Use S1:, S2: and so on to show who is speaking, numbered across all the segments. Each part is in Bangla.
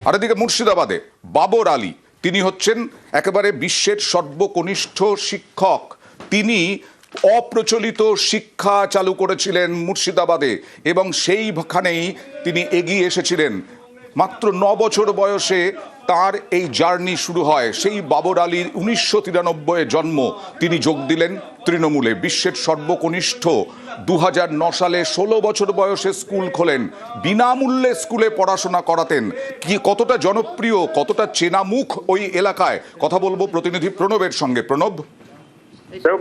S1: আর এদিকে মুর্শিদাবাদে বাবর আলী, তিনি হচ্ছেন একেবারে বিশ্বের সর্বকনিষ্ঠ শিক্ষক। তিনি অপ্রচলিত শিক্ষা চালু করেছিলেন মুর্শিদাবাদে এবং সেইখানেই তিনি এগিয়ে এসেছিলেন। মাত্র 9 বছর বয়সে তার এই জার্নি শুরু হয়। সেই বাবর আলীর 1993 জন্ম। তিনি যোগ দিলেন তৃণমূলে। বিশ্বের সর্বকনিষ্ঠ 2009 সালে 16 বছর বয়সে স্কুল খোলেন। বিনামূল্যে স্কুলে পড়াশোনা করাতেন। কি কতটা জনপ্রিয়, কতটা চেনা মুখ ওই এলাকায়, কথা বলবো প্রতিনিধি প্রণবের সঙ্গে। প্রণব,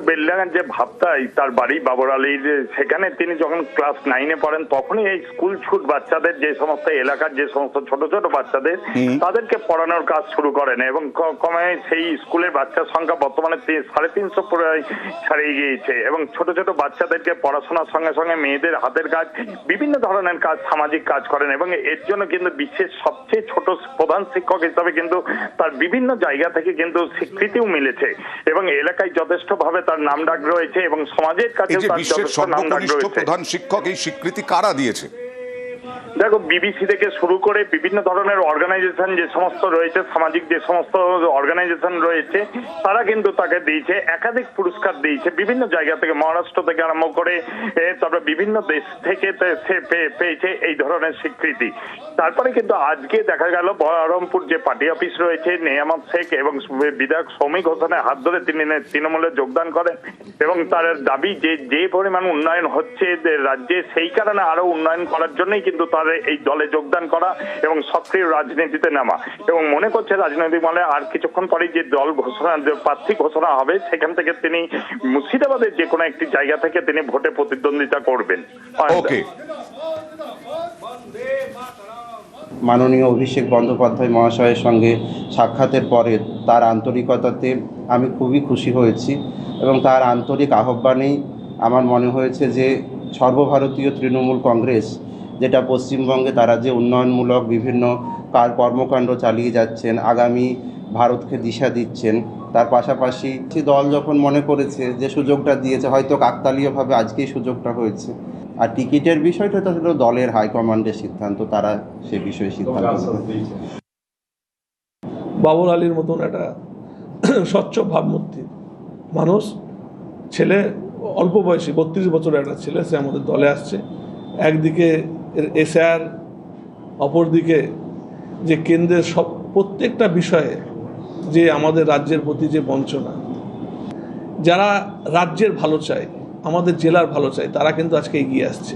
S2: বেলডাঙ্গার যে ভাবতাই তার বাড়ি বাবর আলীর, সেখানে তিনি যখন ক্লাস 9-এ পড়েন তখনই এই স্কুল ছুট বাচ্চাদের, যে সমস্ত এলাকার যে সমস্ত ছোট ছোট বাচ্চাদের, তাদেরকে পড়ানোর কাজ শুরু করেন এবং ক্রমে সেই স্কুলের বাচ্চার সংখ্যা বর্তমানে 350 প্রায় ছাড়িয়ে গিয়েছে। এবং ছোট ছোট বাচ্চাদেরকে পড়াশোনার সঙ্গে সঙ্গে মেয়েদের হাতের কাজ, বিভিন্ন ধরনের কাজ, সামাজিক কাজ করেন এবং এর জন্য কিন্তু বিশ্বের সবচেয়ে ছোট প্রধান শিক্ষক হিসাবে কিন্তু তার বিভিন্ন জায়গা থেকে কিন্তু স্বীকৃতিও মিলেছে এবং এলাকায় যথেষ্ট ভাবে তার নাম ডাক রয়েছে এবং সমাজের কাছে তার যথেষ্ট নাম ডাক রয়েছে।
S1: প্রধান শিক্ষক এই স্বীকৃতি কারা দিয়েছে?
S2: দেখো, বিবিসি থেকে শুরু করে বিভিন্ন ধরনের অর্গানাইজেশন যে সমস্ত রয়েছে, সামাজিক যে সমস্ত অর্গানাইজেশন রয়েছে, তারা কিন্তু তাকে দিয়েছে, একাধিক পুরস্কার দিয়েছে বিভিন্ন জায়গা থেকে, মহারাষ্ট্র থেকে আরম্ভ করে তারপরে বিভিন্ন দেশ থেকে সে পেয়েছে এই ধরনের স্বীকৃতি। তারপরে কিন্তু আজকে দেখা গেল বহরমপুর যে পার্টি অফিস রয়েছে, নেয়ামত শেখ এবং বিধায়ক সৌমিক হোসেনের হাত ধরে তিনি তৃণমূলে যোগদান করেন এবং তার দাবি যে পরিমাণ উন্নয়ন হচ্ছে রাজ্যে, সেই কারণে আরো উন্নয়ন করার জন্যই কিন্তু তার এই দলে যোগদান করা এবং সক্রিয় রাজনীতিতে নামা। এবং মনে করছে রাজনৈতিক মহলে আর কিছুক্ষণ পরেই যে দল ঘোষণা, প্রার্থী ঘোষণা হবে, সেখান থেকে তিনি মুর্শিদাবাদের যে কোনো একটি জায়গা থেকে তিনি ভোটে প্রতিদ্বন্দ্বিতা করবেন।
S1: ওকে,
S3: মাননীয় অভিষেক বন্দ্যোপাধ্যায় মহাশয়ের সঙ্গে সাক্ষাতের পরে তার আন্তরিকতাতে আমি খুবই খুশি হয়েছি এবং তার আন্তরিক আহ্বানেই আমার মনে হয়েছে যে সর্বভারতীয় তৃণমূল কংগ্রেস, যেটা পশ্চিমবঙ্গে তারা যে উন্নয়নমূলক বিভিন্ন কর্মকাণ্ড চালিয়ে যাচ্ছেন, আগামী ভারতকে দিশা দিচ্ছেন, তার পাশাপাশি দল যখন মনে করেছে যে সুযোগটা দিয়েছে, হয়তো কাকতালীয়ভাবে আজকেই সুযোগটা হয়েছে। আর টিকিটের বিষয়টা তো হলো দলের হাইকমান্ডের সিদ্ধান্ত, তারা সে বিষয়ে সিদ্ধান্ত।
S4: বাবর আলীর মতন একটা স্বচ্ছ ভাবমূর্তি মানুষ, ছেলে অল্প বয়সী 32 বছরের একটা ছেলে, সে আমাদের দলে আসছে। একদিকে এসআর, অপরদিকে যে কেন্দ্রের প্রত্যেকটা বিষয়ে যে আমাদের রাজ্যের প্রতি যে বঞ্চনা, যারা রাজ্যের ভালো চায়, আমাদের জেলার ভালো চায়, তারা কিন্তু আজকে এগিয়ে আসছে।